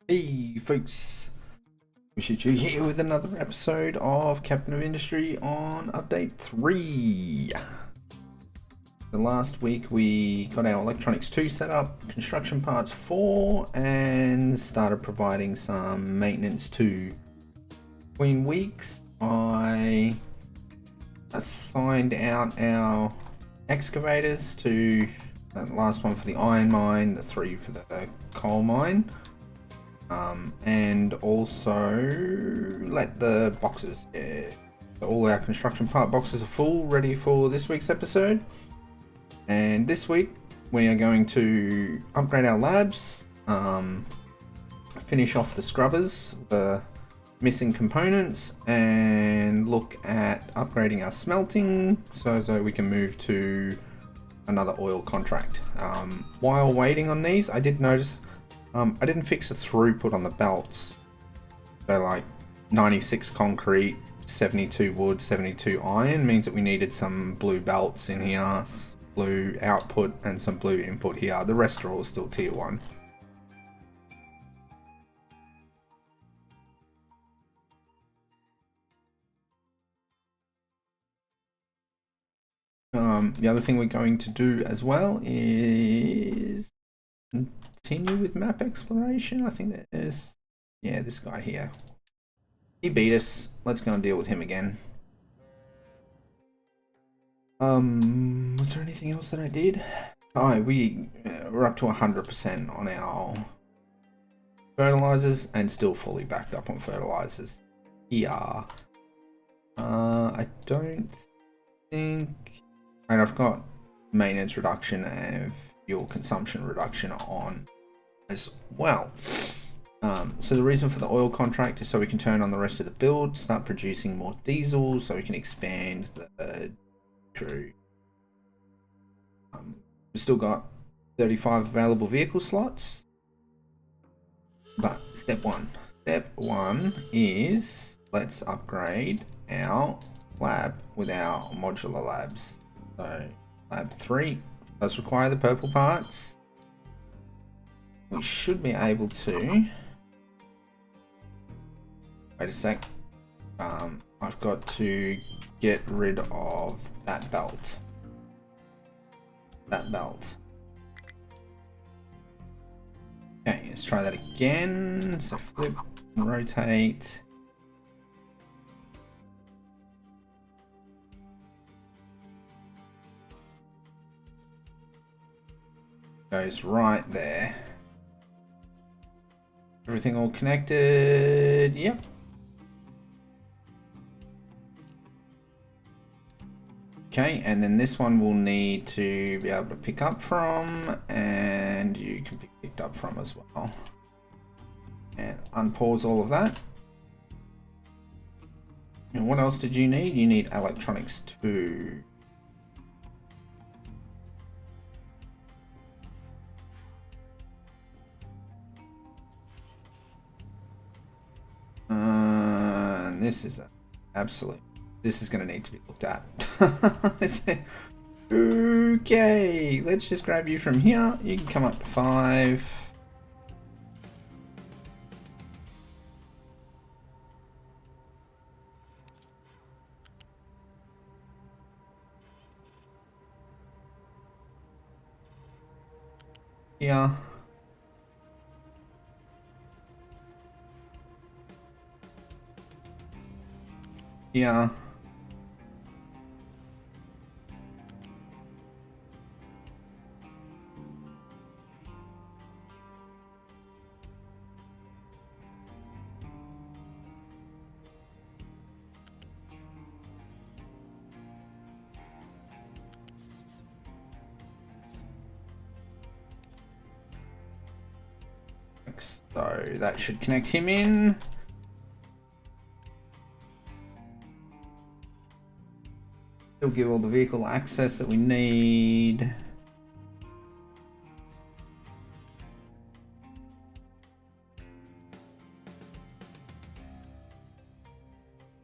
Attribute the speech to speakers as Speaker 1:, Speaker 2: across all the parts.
Speaker 1: Hey folks, Wishichu here with another episode of Captain of Industry on update 3. The last week we got our electronics 2 set up, construction parts 4, and started providing some maintenance 2. Between weeks I assigned out our excavators to the last one for the iron mine, the 3 for the coal mine. And also let the boxes, all our construction part boxes are full, ready for this week's episode. And this week we are going to upgrade our labs, finish off the scrubbers, the missing components, and look at upgrading our smelting so we can move to another oil contract. While waiting on these, I did notice I didn't fix the throughput on the belts. So like 96 concrete, 72 wood, 72 iron means that we needed some blue belts in here, blue output and some blue input here. The rest are all still tier 1. The other thing we're going to do as well is continue with map exploration. I think there's, yeah, this guy here. He beat us. Let's go and deal with him again. Was there anything else that I did? Oh, we're up to 100% on our fertilizers and still fully backed up on fertilizers. Yeah. I don't think, and I've got maintenance reduction and fuel consumption reduction on as well. So the reason for the oil contract is so we can turn on the rest of the build, start producing more diesel, so we can expand the crew. We've still got 35 available vehicle slots, but step one is let's upgrade our lab with our modular labs. So lab 3 does require the purple parts. We should be able to, wait a sec, I've got to get rid of that belt. Okay, let's try that again. So flip, rotate. Goes right there. Everything all connected, yep. Okay, and then this one we'll need to be able to pick up from, and you can be picked up from as well. And unpause all of that. And what else did you need? You need electronics 2. This is an absolute. This is going to need to be looked at. Okay, let's just grab you from here. You can come up to 5. Here. Here. So that should connect him in. Still give all the vehicle access that we need.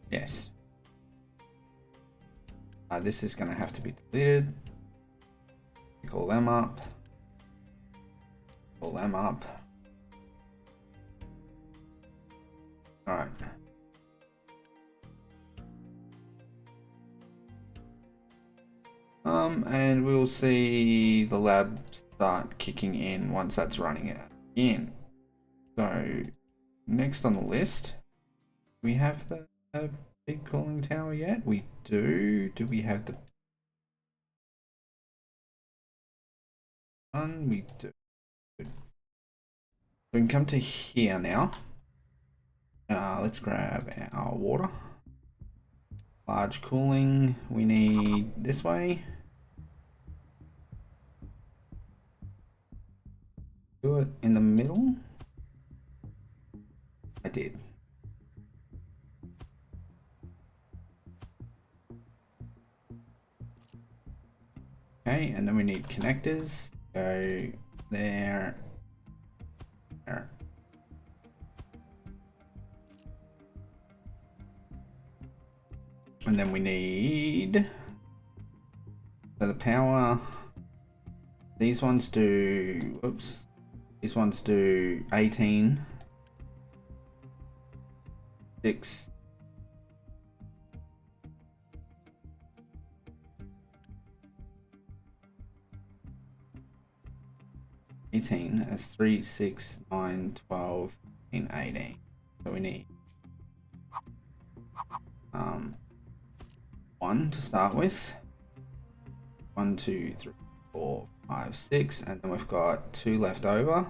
Speaker 1: Yes. This is going to have to be deleted. Pick all them up. Pull them up. Alright. And we'll see the lab start kicking in once that's running in. So, next on the list, we have the big cooling tower yet? We do. Do we have the one? We do. Good. We can come to here now. Let's grab our water. Large cooling. We need this way. Do it in the middle. I did. Okay, and then we need connectors. Go there. There. And then we need for the power. These ones do, whoops. These ones do 18. 6. That's 3, 6, 9, 12, 18. So we need 1 to start with. 1, 2, 3, 4, 5, 6, and then we've got 2 left over.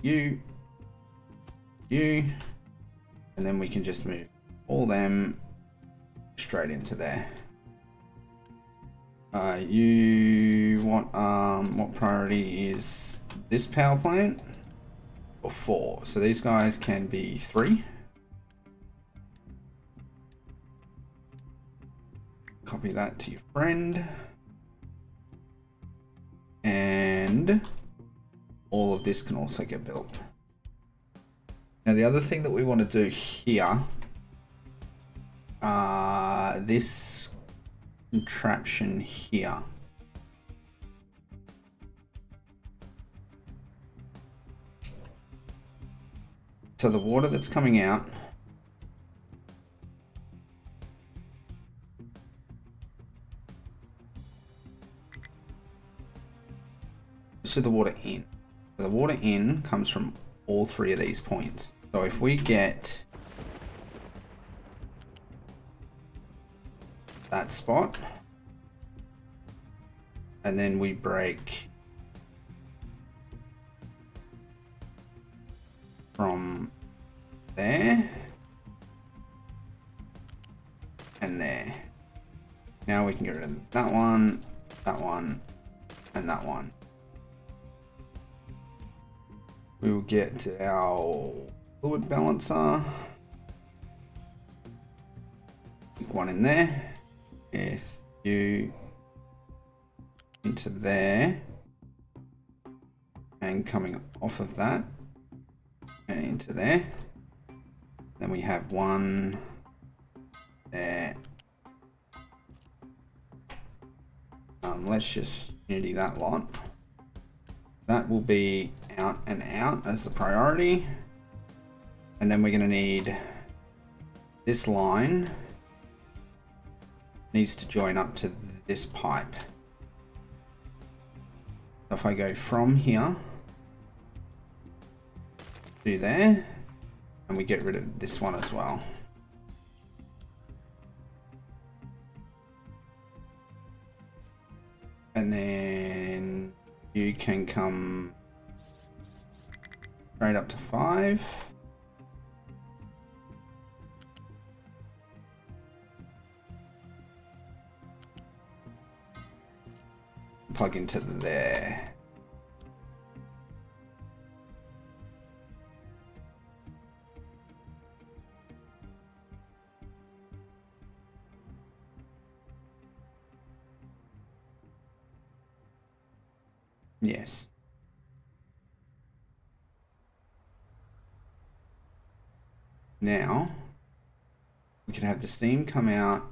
Speaker 1: You, and then we can just move all them straight into there. You want what priority is this power plant? Or 4? So these guys can be 3. Copy that to your friend. And all of this can also get built. Now the other thing that we want to do here, this contraption here. So the water that's coming out to the water in. So the water in comes from all 3 of these points. So if we get that spot and then we break from there and there. Now we can get rid of that one, and that one. We will get our fluid balancer. Stick one in there. Yes, you into there. And coming off of that and into there. Then we have one there. Let's just unity that lot. That will be out and out as the priority. And then we're going to need this line needs to join up to this pipe. So if I go from here to there, and we get rid of this one as well. And then you can come straight up to 5. Plug into there. Yes. Now we can have the steam come out,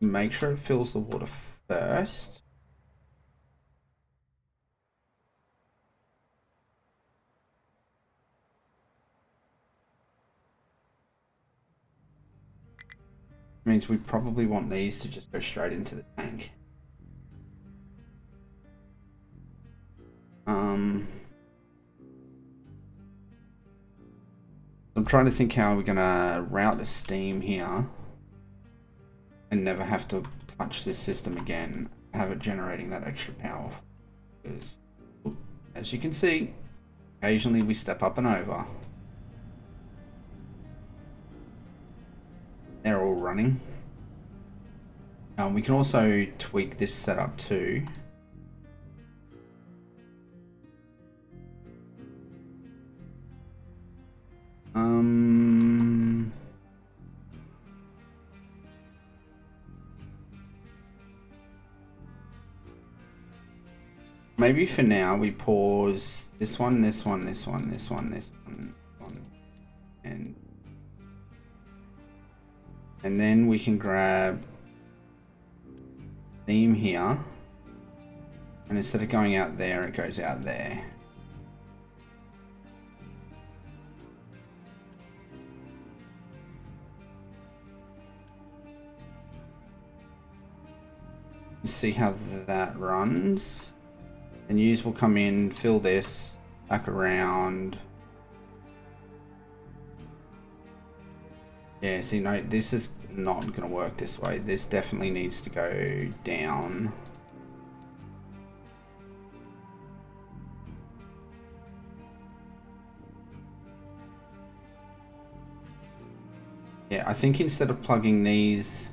Speaker 1: make sure it fills the water first. Means we probably want these to just go straight into the tank. I'm trying to think how we're gonna route the steam here and never have to touch this system again, have it generating that extra power. Because, as you can see, occasionally we step up and over. They're all running. We can also tweak this setup too. Maybe for now we pause this one, this one, this one, this one, this one, and then we can grab theme here, and instead of going out there, it goes out there. See how that runs. And use will come in, fill this back around. Yeah, see, no, this is not going to work this way. This definitely needs to go down. Yeah, I think instead of plugging these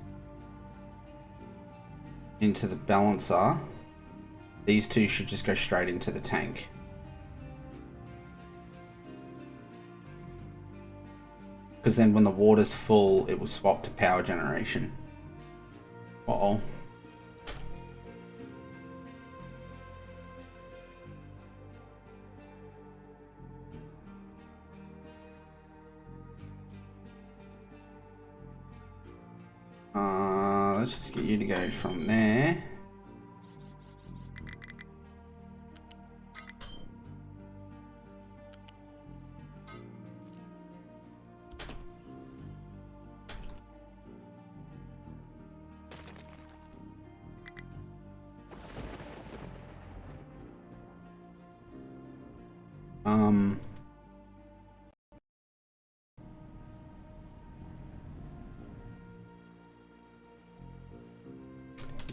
Speaker 1: into the balancer, these two should just go straight into the tank. Because then when the water's full, it will swap to power generation. Uh-oh. Let's just get you to go from there.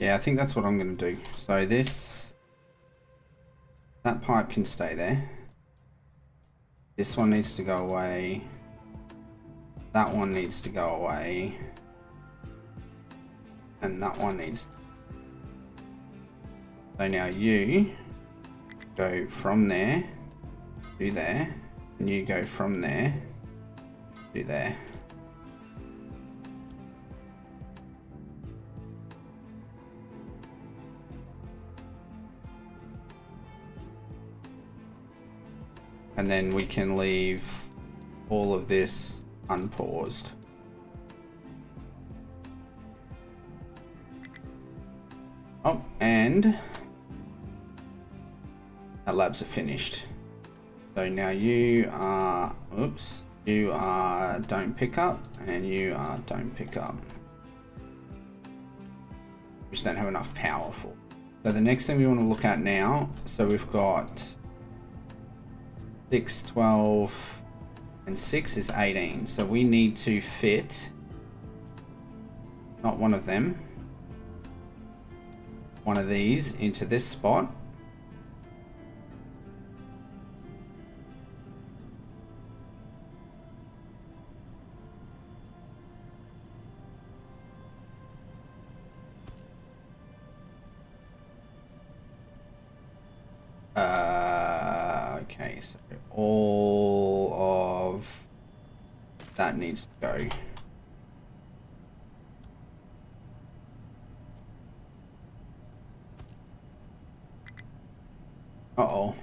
Speaker 1: Yeah, I think that's what I'm going to do. So that pipe can stay there. This one needs to go away. That one needs to go away. And that one needs. So now you go from there to there, and you go from there to there. And then we can leave all of this unpaused. Oh, and our labs are finished. So now you are, oops, you are don't pick up, and you are don't pick up. We just don't have enough power for. So the next thing we want to look at now, so we've got 6, 12, and 6 is 18. So we need to fit, not one of them, one of these into this spot. Okay, so all of that needs to go. Uh-oh.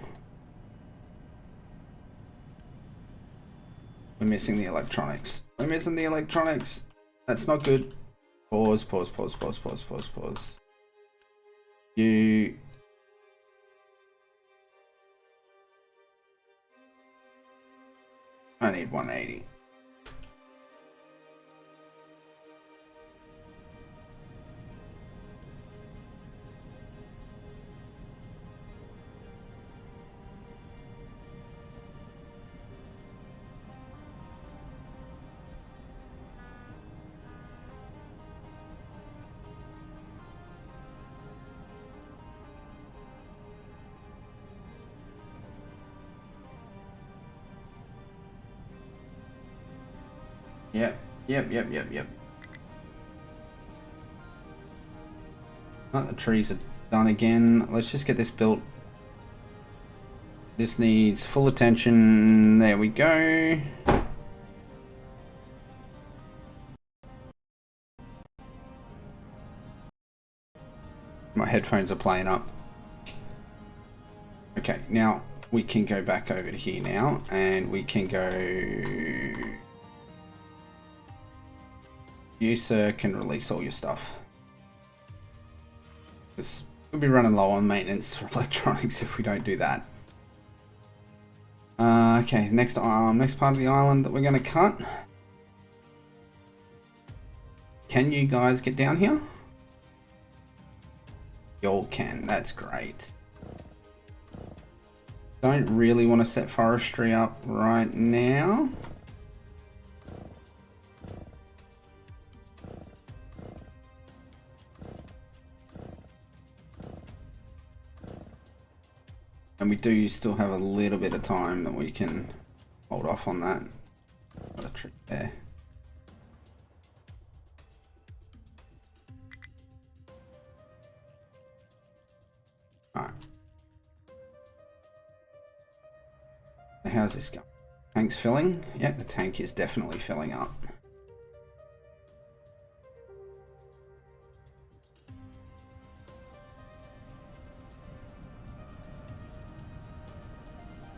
Speaker 1: We're missing the electronics. We're missing the electronics. That's not good. Pause, pause, pause, pause, pause, pause, pause. You... I need 180. Yep. Oh, the trees are done again. Let's just get this built. This needs full attention. There we go. My headphones are playing up. Okay, now we can go back over to here now, and we can go... You, sir, can release all your stuff. Because we'll be running low on maintenance for electronics if we don't do that. Okay, next part of the island that we're going to cut. Can you guys get down here? Y'all can, that's great. Don't really want to set forestry up right now. And we do still have a little bit of time that we can hold off on that. Got a trick there. Alright. So how's this going? Tank's filling? Yep, the tank is definitely filling up.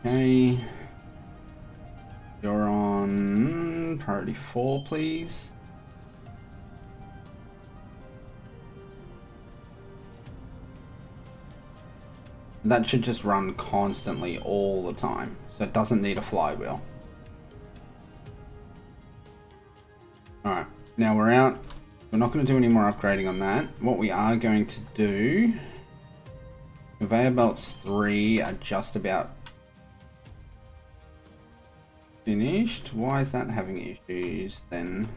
Speaker 1: Okay. You're on priority 4, please. That should just run constantly all the time, so it doesn't need a flywheel. Alright, now we're out. We're not going to do any more upgrading on that. What we are going to do... Conveyor belts 3 are just about finished. Why is that having issues then?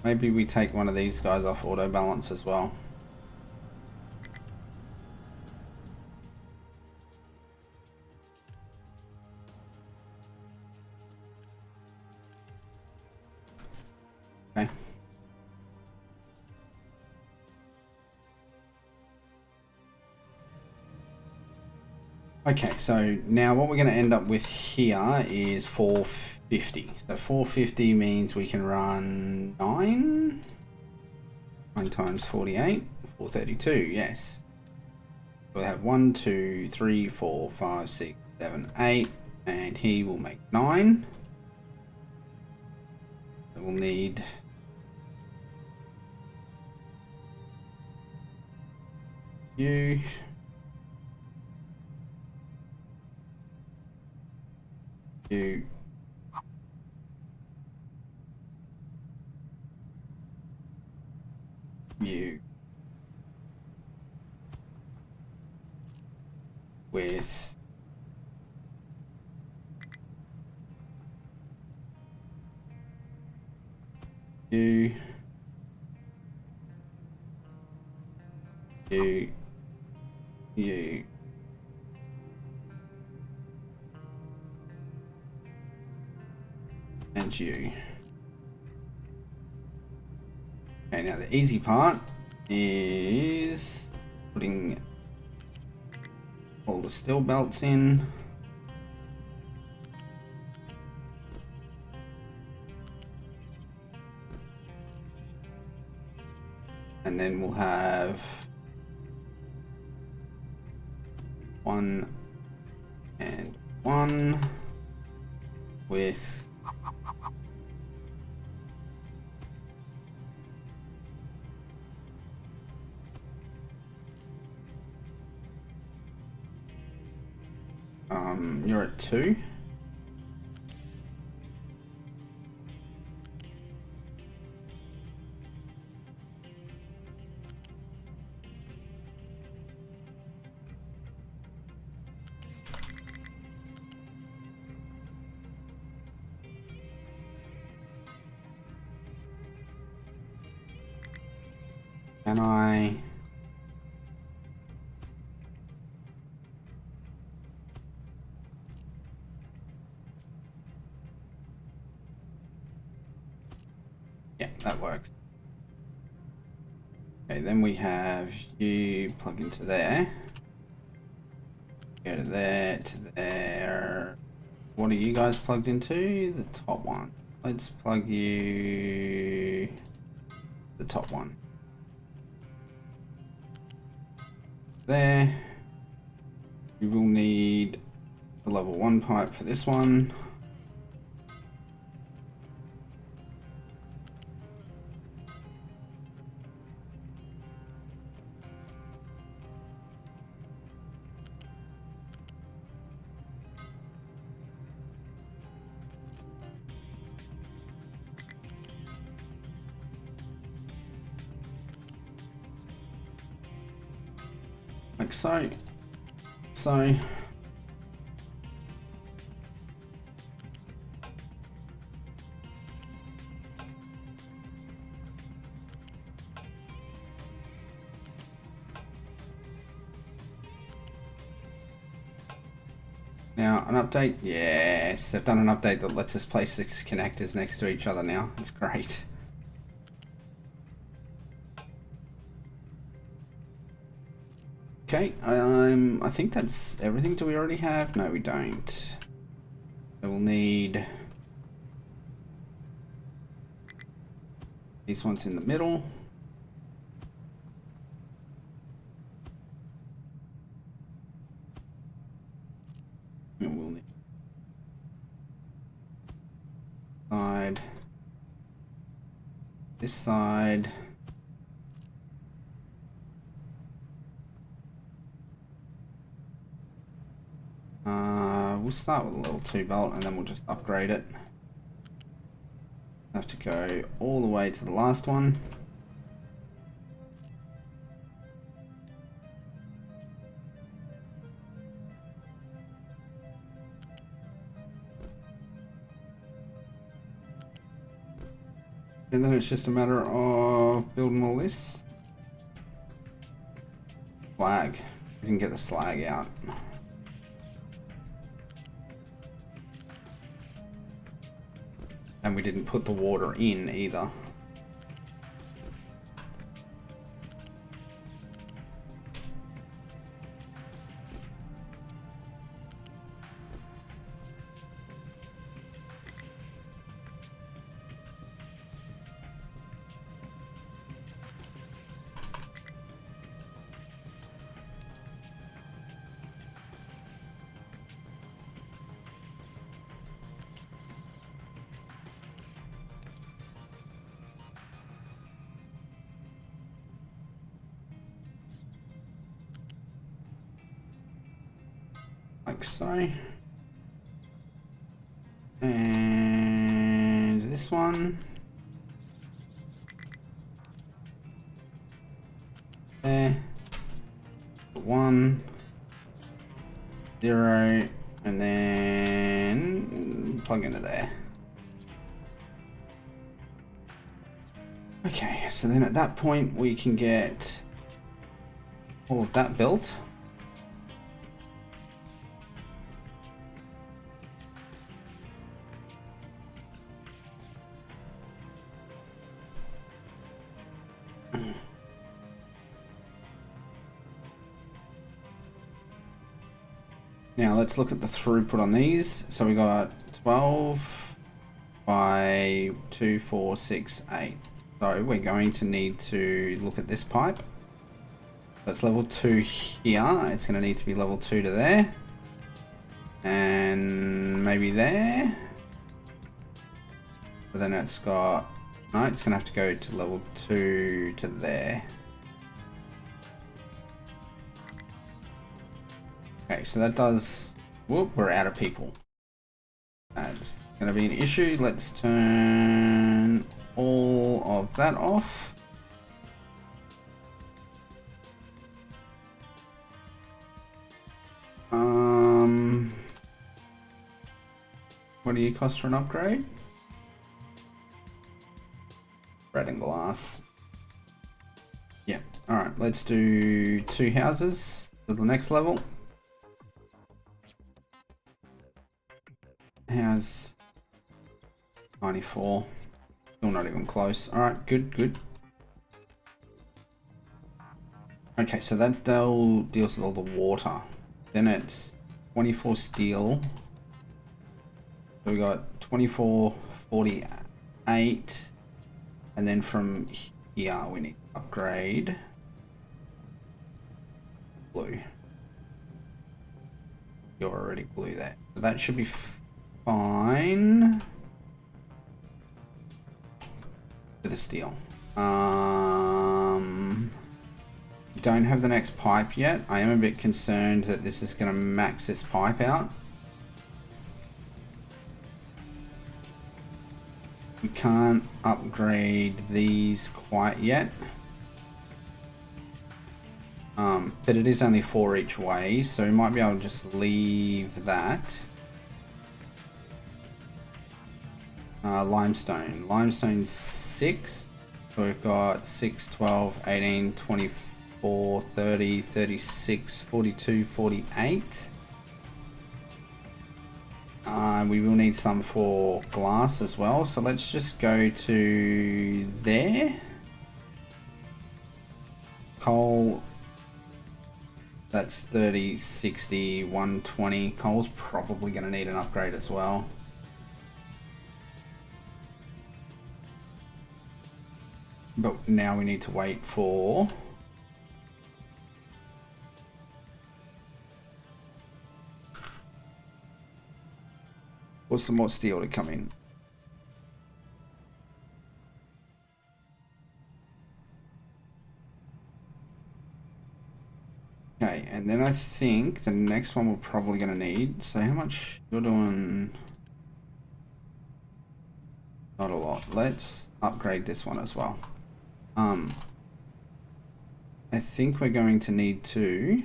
Speaker 1: Maybe we take one of these guys off auto balance as well. Okay. Okay, so now what we're going to end up with here is 450. So 450 means we can run 9 times 48, 432, yes. We'll have 1, 2, 3, 4, 5, 6, 7, 8, and he will make 9. So we'll need... you... you... you... with... you... you... you... and you. Okay, now the easy part is putting all the steel belts in. And then we'll have 1 and 1 with you're at 2. Can I... that works. Okay, then we have you plug into there. Go to there, to there. What are you guys plugged into? The top one. Let's plug you the top one. There. You will need a level 1 pipe for this one. Like so. So. Now, an update? Yes, I've done an update that lets us place 6 connectors next to each other now. It's great. Okay, I think that's everything. Do we already have? No, we don't. So we'll need these ones in the middle. And we'll need side, this side. We'll start with a level 2 bolt and then we'll just upgrade it. Have to go all the way to the last one. And then it's just a matter of building all this. Slag. We didn't get the slag out. And we didn't put the water in either. Like so. And this one. There. 1, 0, and then plug into there. Okay, so then at that point we can get all of that built. Now let's look at the throughput on these. So we got 12 by 2, 4, 6, 8. So we're going to need to look at this pipe. So it's level 2 here. It's going to need to be level 2 to there. And maybe there. But then it's got... No, it's going to have to go to level 2 to there. Okay, so that does... Whoop, we're out of people. That's going to be an issue. Let's turn all of that off. What do you cost for an upgrade? Bread and glass. Yeah, alright, let's do 2 houses to the next level. House 94. Still not even close. Alright, good, good. Okay, so that deals with all the water. Then it's 24 steel. So we got 24, 48. And then from here we need to upgrade blue. You're already blue there. So that should be fine. For the steel. Don't have the next pipe yet. I am a bit concerned that this is going to max this pipe out. We can't upgrade these quite yet. But it is only 4 each way, so we might be able to just leave that. Limestone. Limestone 6. So we've got 6, 12, 18, 24, 30, 36, 42, 48. We will need some for glass as well. So let's just go to there. Coal. That's 30, 60, 120. Coal's probably going to need an upgrade as well. But now we need to wait for some more steel to come in. Okay, and then I think the next one we're probably going to need, so how much you're doing? Not a lot. Let's upgrade this one as well. I think we're going to need to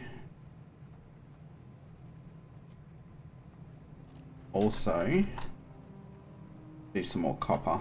Speaker 1: also do some more copper.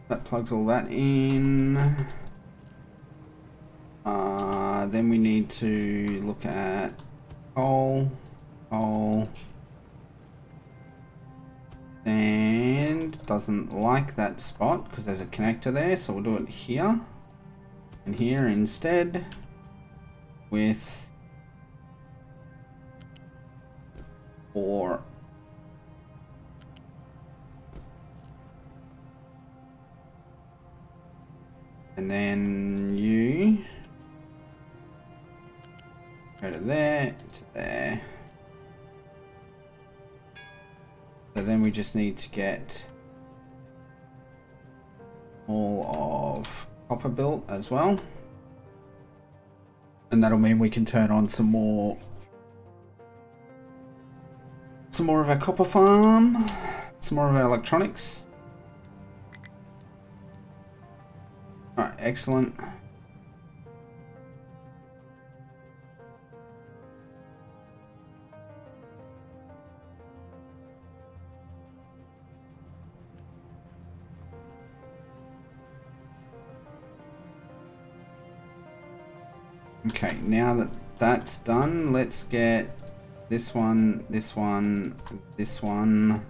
Speaker 1: That plugs all that in. Then we need to look at coal, and doesn't like that spot because there's a connector there, so we'll do it here and here instead with 4. And then you go to there, to there. So then we just need to get all of copper built as well. And that'll mean we can turn on some more of our copper farm, some more of our electronics. Alright, excellent. Okay, now that that's done, let's get this one, this one, this one.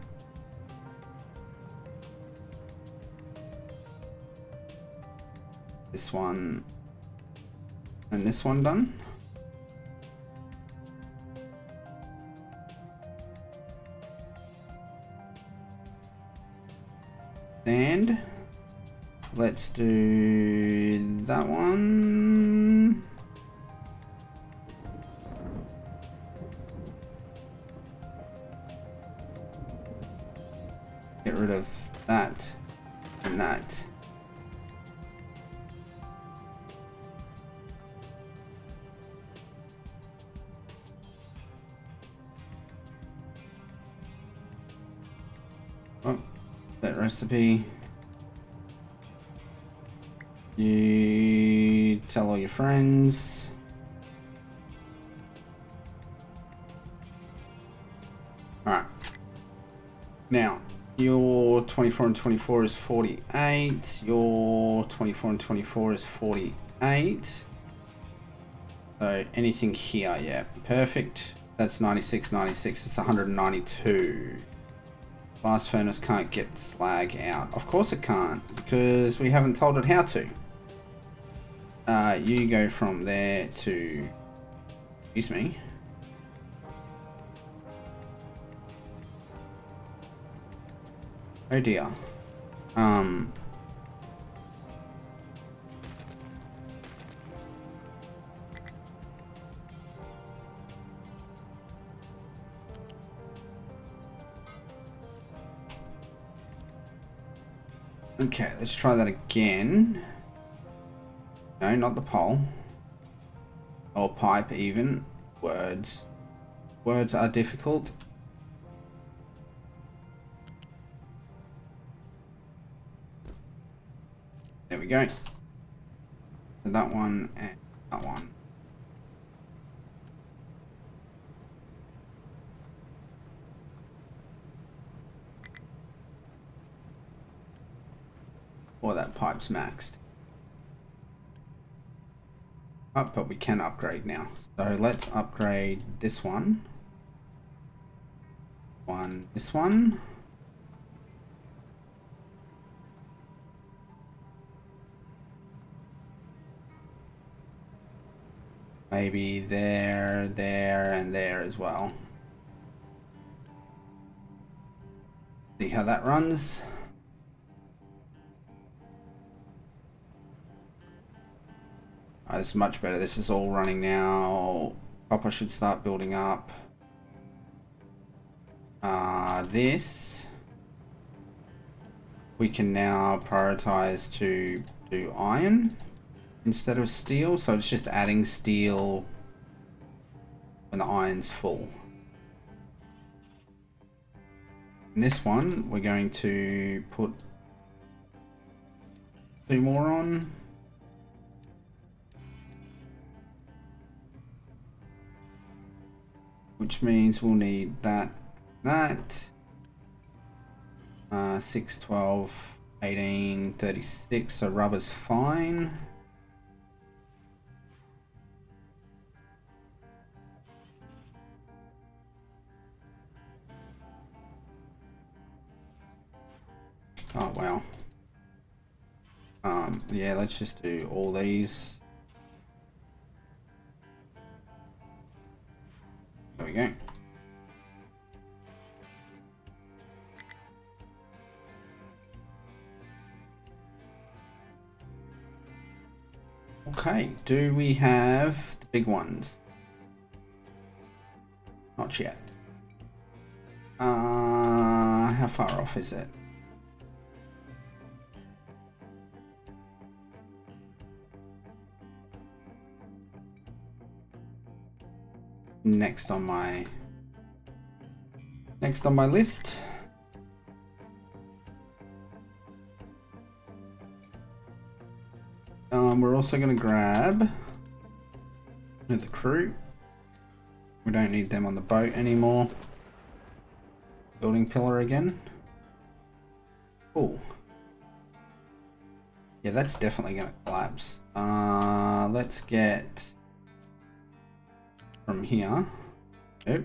Speaker 1: This one and this one done. And let's do that one. Get rid of that and that. Oh, that recipe. You tell all your friends. Alright. Now, your 24 and 24 is 48. Your 24 and 24 is 48. So anything here, yeah, perfect. That's 96, 96. It's 192. Blast furnace can't get slag out. Of course it can't, because we haven't told it how to. You go from there to... Excuse me. Oh dear. Okay, let's try that again. No, not the pole. Or pipe even. Words. Words are difficult. There we go. So that one and that one. Or that pipe's maxed. Oh, but we can upgrade now. So let's upgrade this one. This one. Maybe there, and there as well. See how that runs. Oh, this is much better. This is all running now. Copper should start building up. This we can now prioritize to do iron instead of steel, so it's just adding steel when the iron's full. In this one, we're going to put 2 more on. Which means we'll need that. 6, 12, 18, 36, so rubber's fine. Oh wow. Yeah, let's just do all these. There we go. Okay, do we have the big ones? Not yet. How far off is it? Next on my list. We're also going to grab the crew. We don't need them on the boat anymore. Building pillar again. Oh. Yeah, that's definitely going to collapse. Let's get from here. Nope.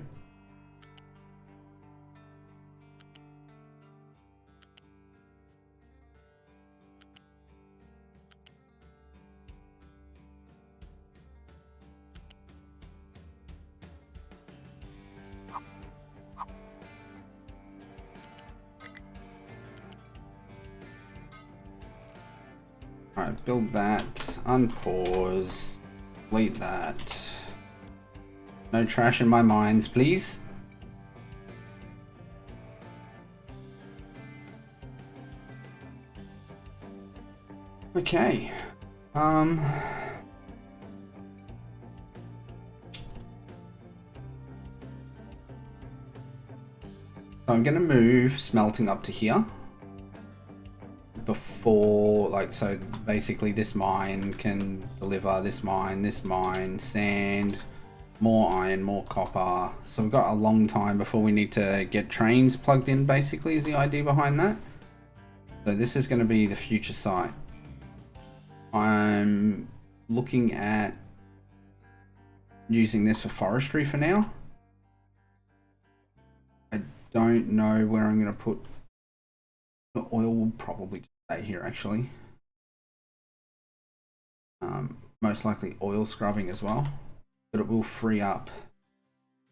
Speaker 1: Alright, build that, unpause, delete that. No trash in my mines, please. Okay. So I'm going to move smelting up to here before, like, so basically this mine can deliver this mine, sand, more iron, more copper. So we've got a long time before we need to get trains plugged in, basically, is the idea behind that. So this is going to be the future site. I'm looking at using this for forestry for now. I don't know where I'm going to put the oil. Will probably stay here, actually. Most likely oil scrubbing as well, but it will free up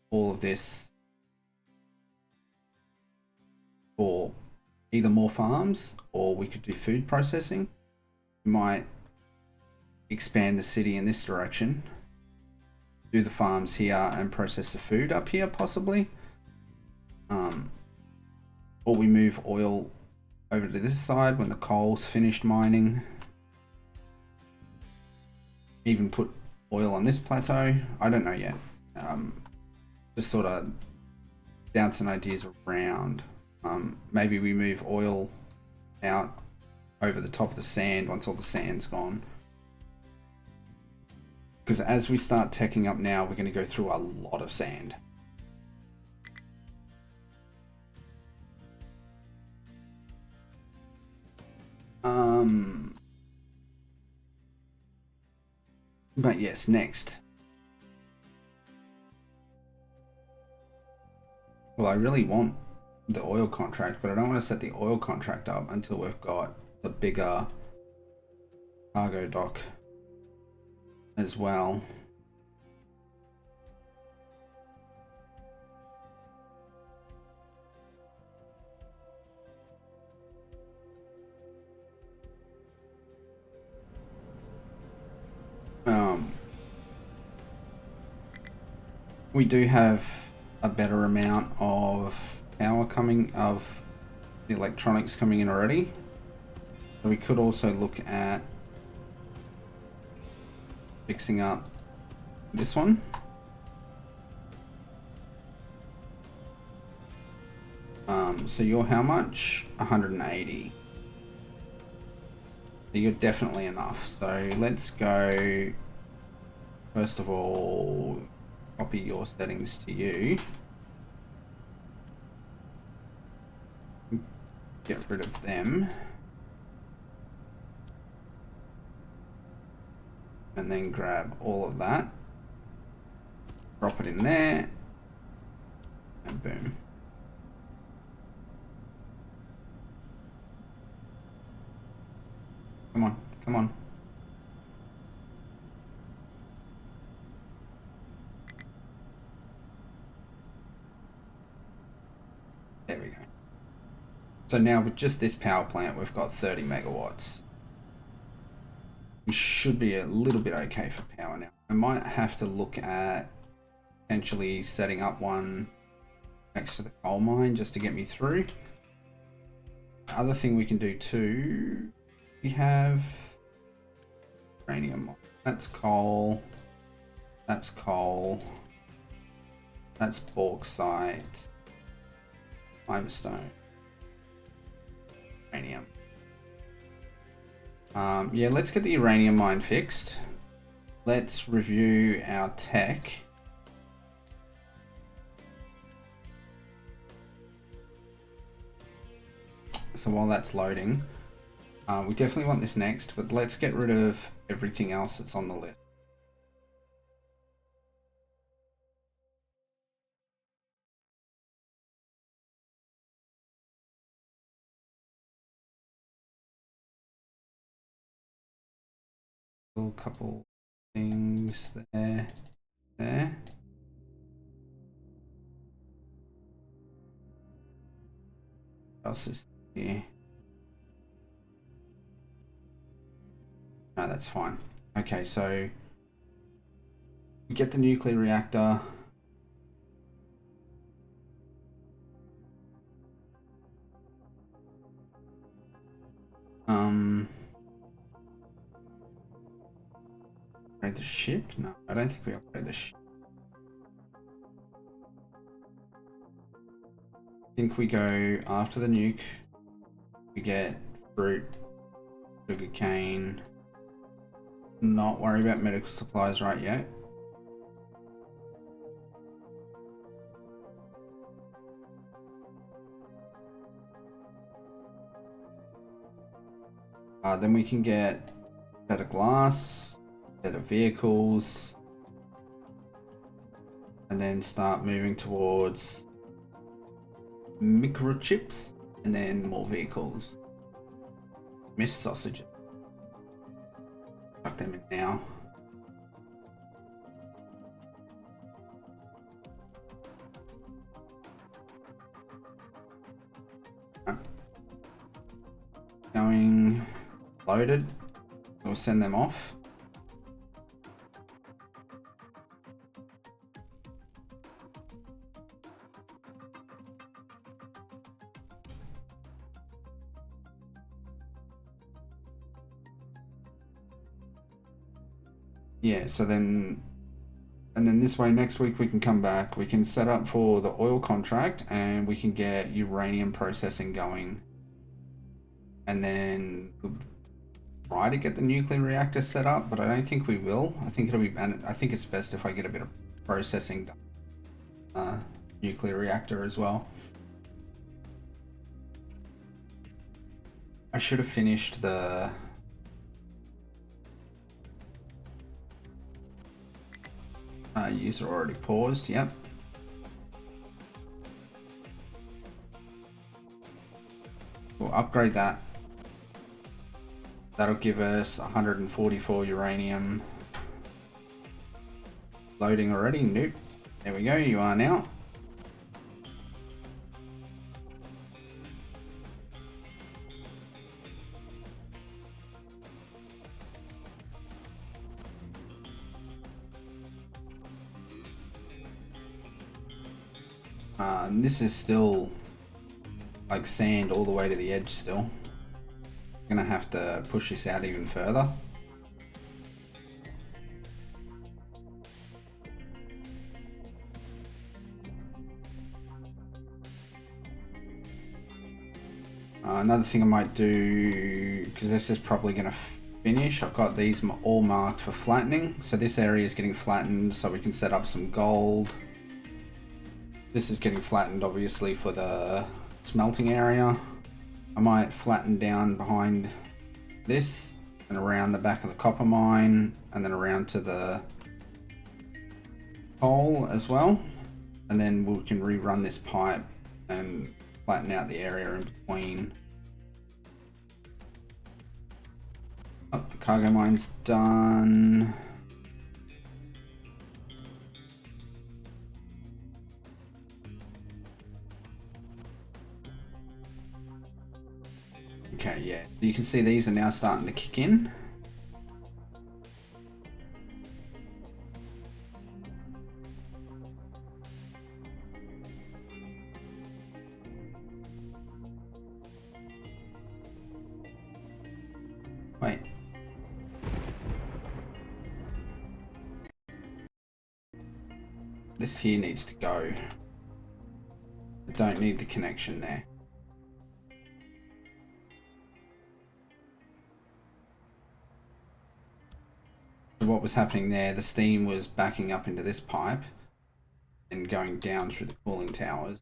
Speaker 1: all of this for either more farms, or we could do food processing. We might expand the city in this direction, do the farms here and process the food up here possibly, or we move oil over to this side when the coal's finished mining. Even put oil on this plateau. I don't know yet. Just sort of bouncing ideas around. Maybe we move oil out over the top of the sand once all the sand's gone. Because as we start teching up now, we're going to go through a lot of sand. But yes, next. Well, I really want the oil contract, but I don't want to set the oil contract up until we've got the bigger cargo dock as well. We do have a better amount of power coming, of the electronics coming in already. So we could also look at fixing up this one. So you're how much? 180. So you're definitely enough. So let's go, first of all, copy your settings to you. Get rid of them. And then grab all of that. Drop it in there. And boom. Come on, come on. There we go. So now with just this power plant, we've got 30 megawatts. We should be a little bit okay for power now. I might have to look at potentially setting up one next to the coal mine just to get me through. Other thing we can do too, we have uranium. That's coal. That's coal. That's bauxite. Limestone. Uranium. Yeah, let's get the uranium mine fixed. Let's review our tech. So while that's loading, we definitely want this next, but let's get rid of everything else that's on the list. A couple things there. What else is here? No, that's fine. Okay, so we get the nuclear reactor. Upgrade the ship? No, I don't think we upgrade the ship. think we go after the nuke. We get fruit, sugar cane. Not worry about medical supplies right yet. Then we can get better glass, better vehicles, and then start moving towards microchips and then more vehicles. Missed sausages. Chuck them in now. Going loaded. We'll send them off. Yeah, so then, and then this way next week we can come back, we can set up for the oil contract and we can get uranium processing going. And then try to get the nuclear reactor set up, but I don't think we will. I think it'll be, and I think it's best if I get a bit of processing done. Nuclear reactor as well. I should have finished the user already paused, yep. We'll upgrade that. That'll give us 144 uranium. Loading already, nope. There we go, you are now. And this is still like sand all the way to the edge still. Gonna have to push this out even further. Another thing I might do, because this is probably gonna finish, I've got these all marked for flattening. So this area is getting flattened so we can set up some gold. This is getting flattened obviously for the smelting area. I might flatten down behind this and around the back of the copper mine and then around to the coal as well. And then we can rerun this pipe and flatten out the area in between. Oh, the cargo mine's done. Okay, yeah, you can see these are now starting to kick in. Wait. This here needs to go. I don't need the connection there. What was happening there, the steam was backing up into this pipe and going down through the cooling towers.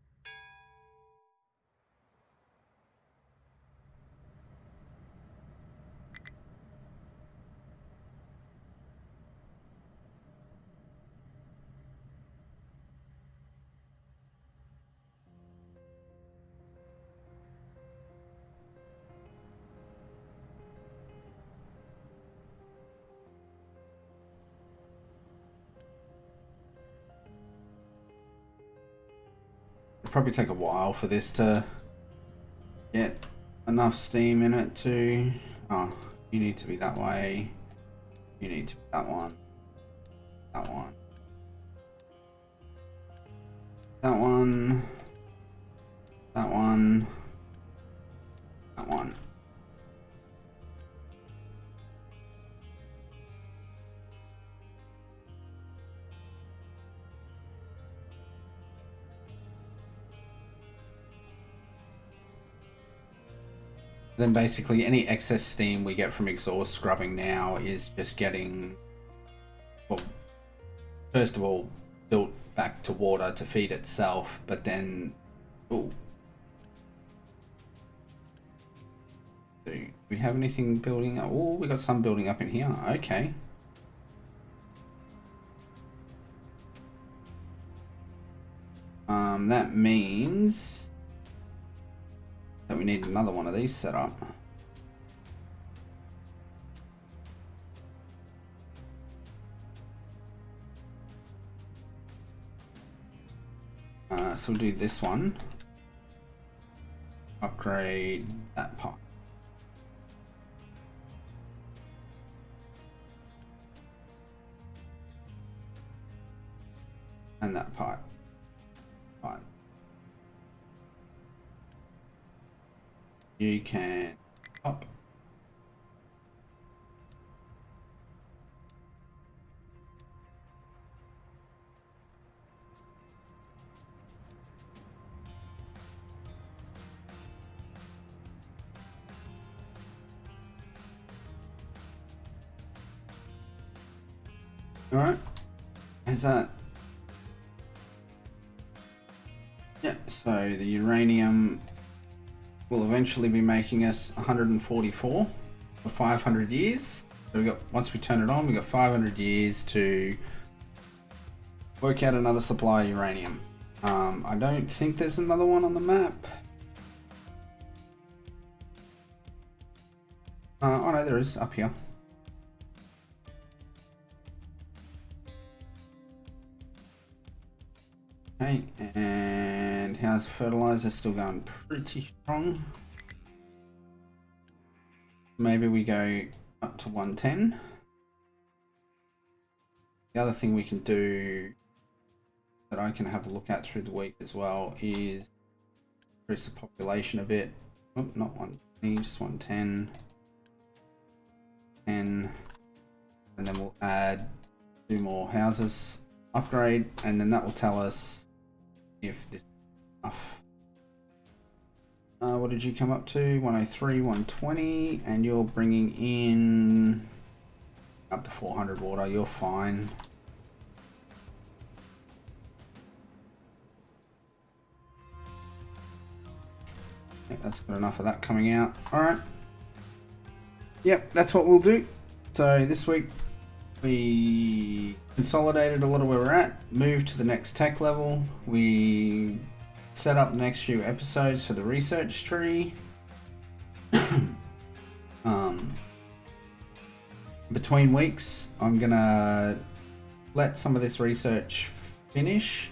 Speaker 1: It'll probably take a while for this to get enough steam in it to... Oh, you need to be that way. You need to be that one. That one. That one. That one. That one. Then basically any excess steam we get from exhaust scrubbing now is just getting, well, first of all, built back to water to feed itself, but then, ooh. Do we have anything building up? Oh, we got some building up in here. Okay. That means that we need another one of these set up. So we'll do this one. Upgrade that part. And that part. Right. You can up. All right. Is that? Yeah. So the uranium will eventually be making us 144 for 500 years. So we got, once we turn it on, we got 500 years to work out another supply of uranium. I don't think there's another one on the map. Oh no, there is, up here. Okay, and how's the fertilizer? Still going pretty strong. Maybe we go up to 110. The other thing we can do that I can have a look at through the week as well is increase the population a bit. Oh, not 120, just 110. 10. And then we'll add 2 more houses. Upgrade, and then that will tell us if this is enough. What did you come up to? 103, 120, and you're bringing in up to 400 water. You're fine. Yep, that's got enough of that coming out. All right. Yep, that's what we'll do. So this week we consolidated a lot of where we're at, moved to the next tech level. We set up the next few episodes for the research tree. Between weeks, I'm gonna let some of this research finish.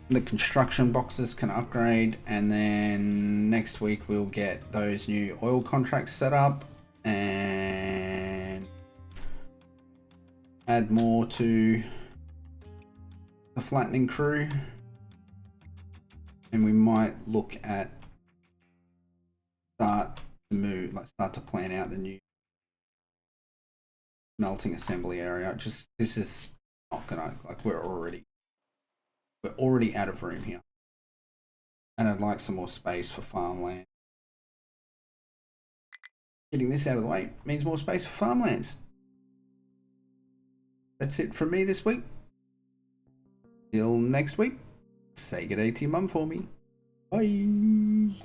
Speaker 1: The construction boxes can upgrade, and then next week we'll get those new oil contracts set up and add more to the flattening crew, and we might look at start to plan out the new melting assembly area. Just, this is not gonna, like, we're already out of room here, and I'd like some more space for farmland. Getting this out of the way means more space for farmlands. That's it from me this week. Till next week, say good day to your mum for me. Bye.